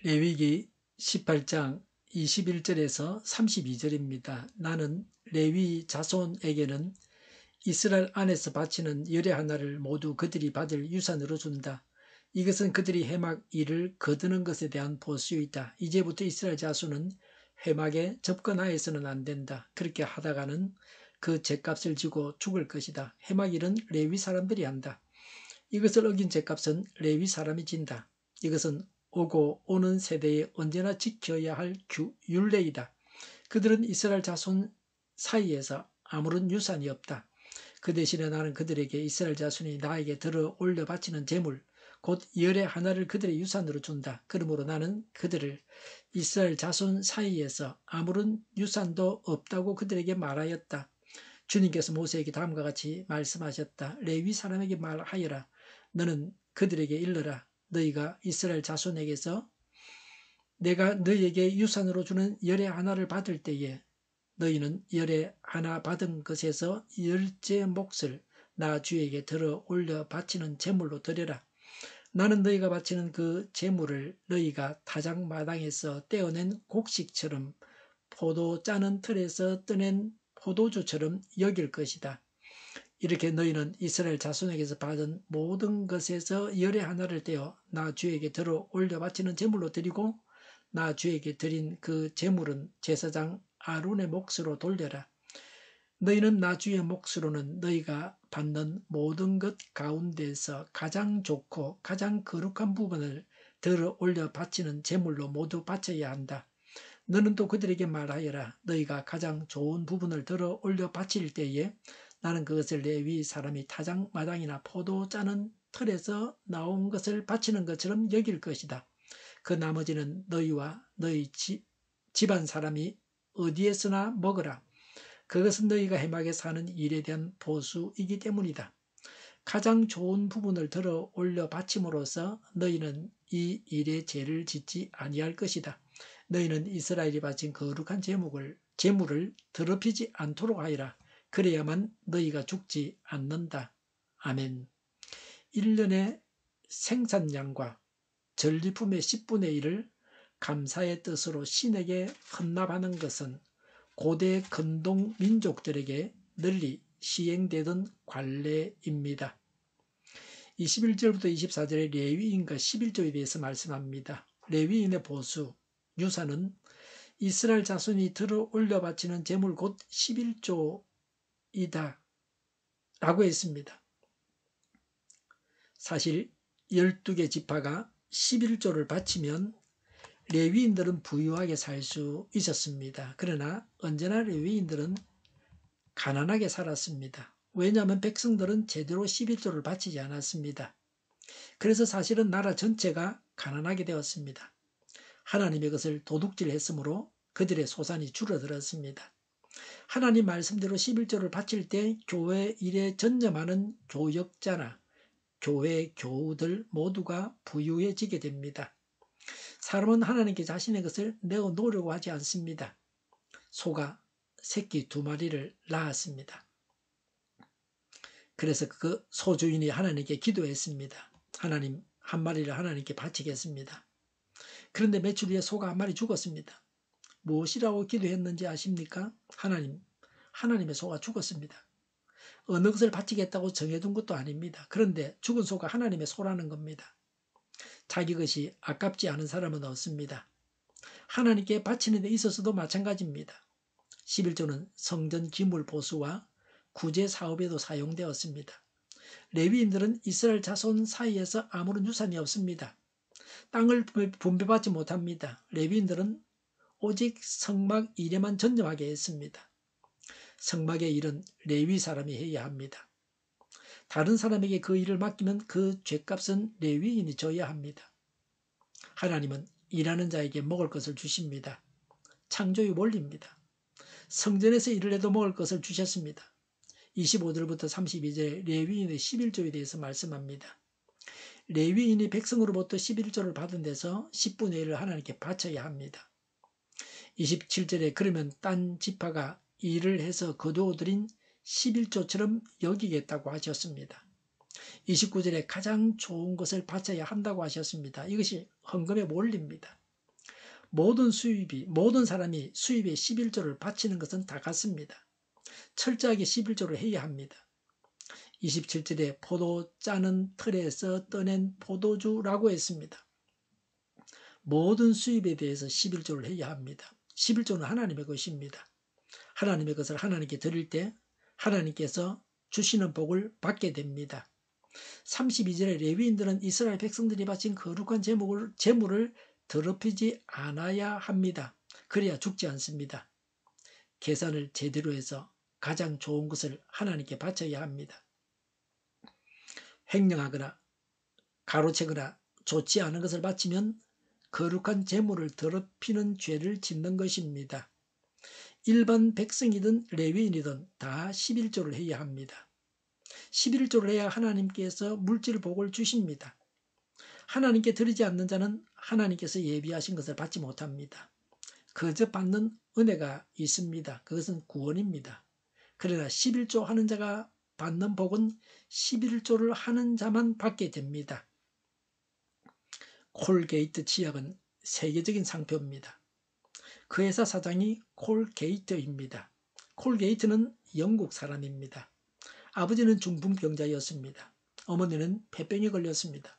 레위기 18장 21절에서 32절입니다. 나는 레위 자손에게는 이스라엘 안에서 바치는 열의 하나를 모두 그들이 받을 유산으로 준다. 이것은 그들이 회막 일을 거두는 것에 대한 보수이다. 이제부터 이스라엘 자손은 회막에 접근하여서는 안 된다. 그렇게 하다가는 그 죗값을 지고 죽을 것이다. 회막 일은 레위 사람들이 한다. 이것을 어긴 죗값은 레위 사람이 진다. 이것은 오고 오는 세대에 언제나 지켜야 할 율례이다. 그들은 이스라엘 자손 사이에서 아무런 유산이 없다. 그 대신에 나는 그들에게 이스라엘 자손이 나에게 들어 올려 바치는 제물 곧 열의 하나를 그들의 유산으로 준다. 그러므로 나는 그들을 이스라엘 자손 사이에서 아무런 유산도 없다고 그들에게 말하였다. 주님께서 모세에게 다음과 같이 말씀하셨다. 레위 사람에게 말하여라. 너는 그들에게 일러라. 너희가 이스라엘 자손에게서 내가 너희에게 유산으로 주는 열의 하나를 받을 때에 너희는 열의 하나 받은 것에서 열째 몫을 나 주에게 들어 올려 바치는 제물로 드려라. 나는 너희가 바치는 그 제물을 너희가 타작마당에서 떼어낸 곡식처럼 포도 짜는 틀에서 떠낸 포도주처럼 여길 것이다. 이렇게 너희는 이스라엘 자손에게서 받은 모든 것에서 열의 하나를 떼어 나 주에게 들어 올려 바치는 제물로 드리고 나 주에게 드린 그 제물은 제사장 아론의 몫으로 돌려라. 너희는 나 주의 몫으로는 너희가 받는 모든 것 가운데서 가장 좋고 가장 거룩한 부분을 들어 올려 바치는 제물로 모두 바쳐야 한다. 너는 또 그들에게 말하여라. 너희가 가장 좋은 부분을 들어 올려 바칠 때에 나는 그것을 레위 사람이 타작마당이나 포도 짜는 틀에서 나온 것을 바치는 것처럼 여길 것이다. 그 나머지는 너희와 너희 집안 사람이 어디에서나 먹으라. 그것은 너희가 회막에 사는 일에 대한 보수이기 때문이다. 가장 좋은 부분을 들어 올려 바침으로써 너희는 이 일에 죄를 짓지 아니할 것이다. 너희는 이스라엘이 바친 거룩한 제물을 더럽히지 않도록 하여라. 그래야만 너희가 죽지 않는다. 아멘. 1년의 생산량과 전리품의 10분의 1을 감사의 뜻으로 신에게 헌납하는 것은 고대 근동 민족들에게 널리 시행되던 관례입니다. 21절부터 24절에 레위인과 11조에 대해서 말씀합니다. 레위인의 보수, 유산은 이스라엘 자손이 들어 올려 바치는 제물 곧 11조이다 라고 했습니다. 사실 12개 지파가 11조를 바치면 레위인들은 부유하게 살 수 있었습니다. 그러나 언제나 레위인들은 가난하게 살았습니다. 왜냐하면 백성들은 제대로 11조를 바치지 않았습니다. 그래서 사실은 나라 전체가 가난하게 되었습니다. 하나님의 것을 도둑질했으므로 그들의 소산이 줄어들었습니다. 하나님 말씀대로 11조를 바칠 때 교회 일에 전념하는 교역자나 교회 교우들 모두가 부유해지게 됩니다. 사람은 하나님께 자신의 것을 내어놓으려고 하지 않습니다. 소가 새끼 2마리를 낳았습니다. 그래서 그 소주인이 하나님께 기도했습니다. 하나님, 1마리를 하나님께 바치겠습니다. 그런데 며칠 후에 소가 1마리 죽었습니다. 무엇이라고 기도했는지 아십니까? 하나님의 소가 죽었습니다. 어느 것을 바치겠다고 정해둔 것도 아닙니다. 그런데 죽은 소가 하나님의 소라는 겁니다. 자기 것이 아깝지 않은 사람은 없습니다. 하나님께 바치는 데 있어서도 마찬가지입니다. 11조는 성전 기물 보수와 구제 사업에도 사용되었습니다. 레위인들은 이스라엘 자손 사이에서 아무런 유산이 없습니다. 땅을 분배받지 못합니다. 레위인들은 오직 성막 일에만 전념하게 했습니다. 성막의 일은 레위 사람이 해야 합니다. 다른 사람에게 그 일을 맡기면 그 죗값은 레위인이 져야 합니다. 하나님은 일하는 자에게 먹을 것을 주십니다. 창조의 원리입니다. 성전에서 일을 해도 먹을 것을 주셨습니다. 25절부터 32절에 레위인의 11조에 대해서 말씀합니다. 레위인이 백성으로부터 11조를 받은 데서 10분의 1을 하나님께 바쳐야 합니다. 27절에 그러면 딴 지파가 일을 해서 거두어들인 11조처럼 여기겠다고 하셨습니다. 29절에 가장 좋은 것을 바쳐야 한다고 하셨습니다. 이것이 헌금의 원리입니다. 모든 사람이 수입의 11조를 바치는 것은 다 같습니다. 철저하게 11조를 해야 합니다. 27절에 포도 짜는 틀에서 떠낸 포도주라고 했습니다. 모든 수입에 대해서 11조를 해야 합니다. 11조는 하나님의 것입니다. 하나님의 것을 하나님께 드릴 때 하나님께서 주시는 복을 받게 됩니다. 32절에 레위인들은 이스라엘 백성들이 바친 거룩한 제물을 더럽히지 않아야 합니다. 그래야 죽지 않습니다. 계산을 제대로 해서 가장 좋은 것을 하나님께 바쳐야 합니다. 횡령하거나 가로채거나 좋지 않은 것을 바치면 거룩한 제물을 더럽히는 죄를 짓는 것입니다. 일반 백성이든 레위인이든 다 11조를 해야 합니다. 11조를 해야 하나님께서 물질 복을 주십니다. 하나님께 드리지 않는 자는 하나님께서 예비하신 것을 받지 못합니다. 그저 받는 은혜가 있습니다. 그것은 구원입니다. 그러나 11조 하는 자가 받는 복은 11조를 하는 자만 받게 됩니다. 콜게이트 치약은 세계적인 상표입니다. 그 회사 사장이 콜게이트입니다. 콜게이트는 영국 사람입니다. 아버지는 중풍병자였습니다. 어머니는 폐병에 걸렸습니다.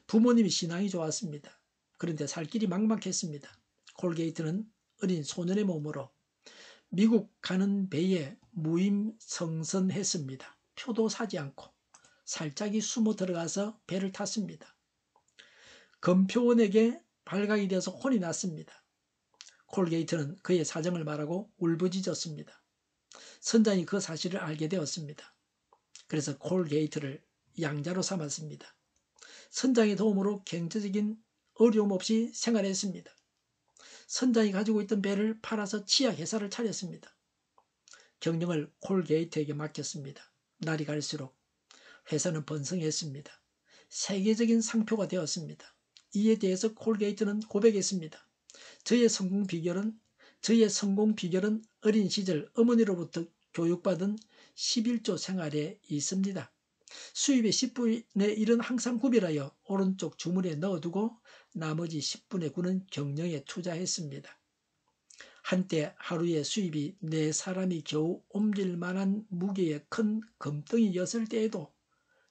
부모님이 신앙이 좋았습니다. 그런데 살 길이 막막했습니다. 콜게이트는 어린 소년의 몸으로 미국 가는 배에 무임성선했습니다. 표도 사지 않고 살짝이 숨어 들어가서 배를 탔습니다. 검표원에게 발각이 되어서 혼이 났습니다. 콜게이트는 그의 사정을 말하고 울부짖었습니다. 선장이 그 사실을 알게 되었습니다. 그래서 콜게이트를 양자로 삼았습니다. 선장의 도움으로 경제적인 어려움 없이 생활했습니다. 선장이 가지고 있던 배를 팔아서 치약 회사를 차렸습니다. 경영을 콜게이트에게 맡겼습니다. 날이 갈수록 회사는 번성했습니다. 세계적인 상표가 되었습니다. 이에 대해서 콜게이트는 고백했습니다. 저의 성공 비결은 어린 시절 어머니로부터 교육받은 11조 생활에 있습니다. 수입의 10분의 1은 항상 구별하여 오른쪽 주머니에 넣어두고 나머지 10분의 9는 경영에 투자했습니다. 한때 하루에 수입이 4사람이 겨우 옮길 만한 무게의 큰 금덩이였을 때에도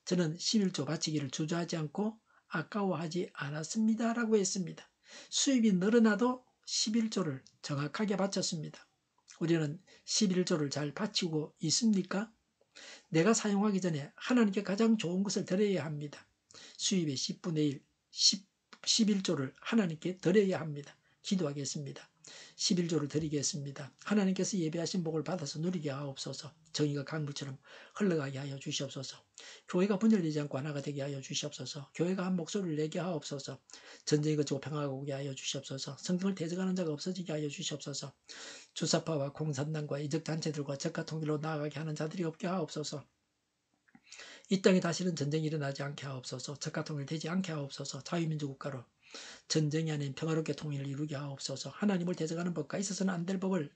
저는 11조 바치기를 주저하지 않고 아까워하지 않았습니다. 라고 했습니다. 수입이 늘어나도 11조를 정확하게 바쳤습니다. 우리는 11조를 잘 바치고 있습니까? 내가 사용하기 전에 하나님께 가장 좋은 것을 드려야 합니다. 수입의 10분의 1, 11조를 하나님께 드려야 합니다. 기도하겠습니다. 11조를 드리겠습니다. 하나님께서 예배하신 복을 받아서 누리게 하옵소서. 정의가 강물처럼 흘러가게 하여 주시옵소서. 교회가 분열되지 않고 하나가 되게 하여 주시옵소서. 교회가 한 목소리를 내게 하옵소서. 전쟁이 그치고 평화가 오게 하여 주시옵소서. 성경을 대적하는 자가 없어지게 하여 주시옵소서. 주사파와 공산당과 이적단체들과 적과 통일로 나아가게 하는 자들이 없게 하옵소서. 이 땅에 다시는 전쟁이 일어나지 않게 하옵소서. 적과 통일되지 않게 하옵소서. 자유민주 국가로 전쟁이 아닌 평화롭게 통일을 이루게 하옵소서. 하나님을 대적하는 법과 있어서는 안 될 법을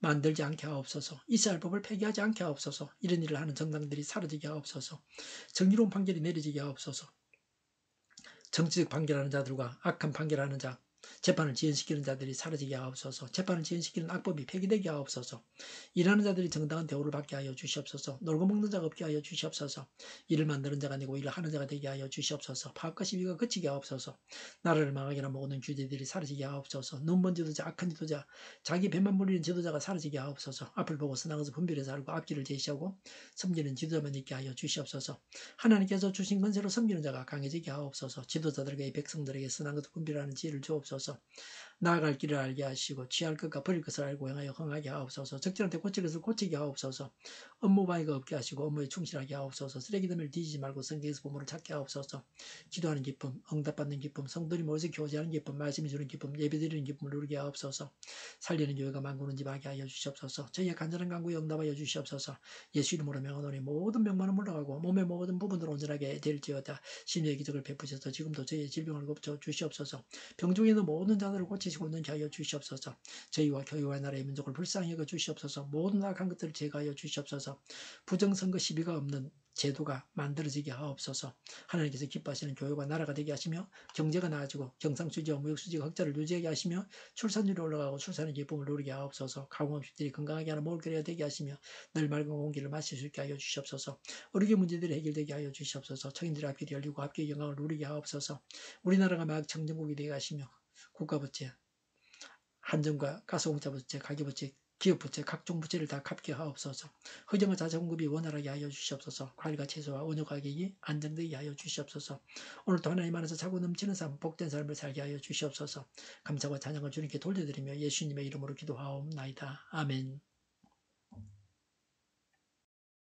만들지 않게 하옵소서. 있어야 할 법을 폐기하지 않게 하옵소서. 이런 일을 하는 정당들이 사라지게 하옵소서. 정의로운 판결이 내려지게 하옵소서. 정치적 판결하는 자들과 악한 판결하는 자, 재판을 지연시키는 자들이 사라지게 하옵소서. 재판을 지연시키는 악법이 폐기되게 하옵소서. 일하는 자들이 정당한 대우를 받게 하여 주시옵소서. 놀고 먹는 자가 없게 하여 주시옵소서. 일을 만드는 자가 아니고 일을 하는 자가 되게 하여 주시옵소서. 파업과 시위가 그치게 하옵소서. 나라를 망하게 하는 모든 규제들이 사라지게 하옵소서. 눈먼 지도자, 악한 지도자, 자기 배만 물리는 지도자가 사라지게 하옵소서. 앞을 보고 선악에서 분별해서 알고 앞길을 제시하고 섬기는 지도자만 있게 하여 주시옵소서. 하나님께서 주신 권세로 섬기는 자가 강해지게 하옵소서. 지도자들에게 백성들에게 선한 것을 분별하는 지혜를 주옵소서. 나아갈 길을 알게 하시고 취할 것과 버릴 것을 알고 행하여 흥하게 하옵소서. 적절한 때 고칠 것을 고치게 하옵소서. 업무 방해가 없게 하시고 업무에 충실하게 하옵소서. 쓰레기들을 뒤지지 말고 성경에서 보물을 찾게 하옵소서. 기도하는 기쁨, 응답받는 기쁨, 성도들이 모여서 교제하는 기쁨, 말씀이 주는 기쁨, 예배드리는 기쁨을 누리게 하옵소서. 살리는 교회가 만구는 집 하게 하여 주시옵소서. 저희의 간절한 간구에 응답하여 주시옵소서. 예수 이름으로 명하노니 모든 병만은 물러가고 몸의 모든 부분으로 온전하게 될지어다. 신유의 기적을 베푸셔서 지금도 저희의 질병을 고쳐 주시옵소서. 병중에 있는 모든 자들을 고치시고 있는 하여 주시옵소서. 저희와 교회와 나라의 민족을 불쌍히 여겨 주시옵소서. 모든 악한 것들을 제거하여 주시옵소서. 부정선거 시비가 없는 제도가 만들어지게 하옵소서. 하나님께서 기뻐하시는 교회와 나라가 되게 하시며 경제가 나아지고 경상수지와 무역수지가 흑자를 유지하게 하시며 출산율이 올라가고 출산의 기쁨을 누리게 하옵소서. 가공업식들이 건강하게 하는 먹을거리가 되게 하시며 늘 맑은 공기를 마실 수 있게 하여 주시옵소서. 의료계 문제들이 해결되게 하여 주시옵소서. 청인들의 앞길이 열리고 앞길의 영광을 누리게 하옵소서. 우리나라가 막 청정국이 되게 하시며 국가부채, 한전과 가스공사 부채, 가계부채, 기업부채, 각종 부채를 다 갚게 하옵소서. 허정과 자재 공급이 원활하게 하여 주시옵소서. 과일과 채소와 원유 가격이 안정되게 하여 주시옵소서. 오늘도 하나님 안에서 차고 넘치는 삶, 복된 삶을 살게 하여 주시옵소서. 감사와 찬양을 주님께 돌려드리며 예수님의 이름으로 기도하옵나이다. 아멘.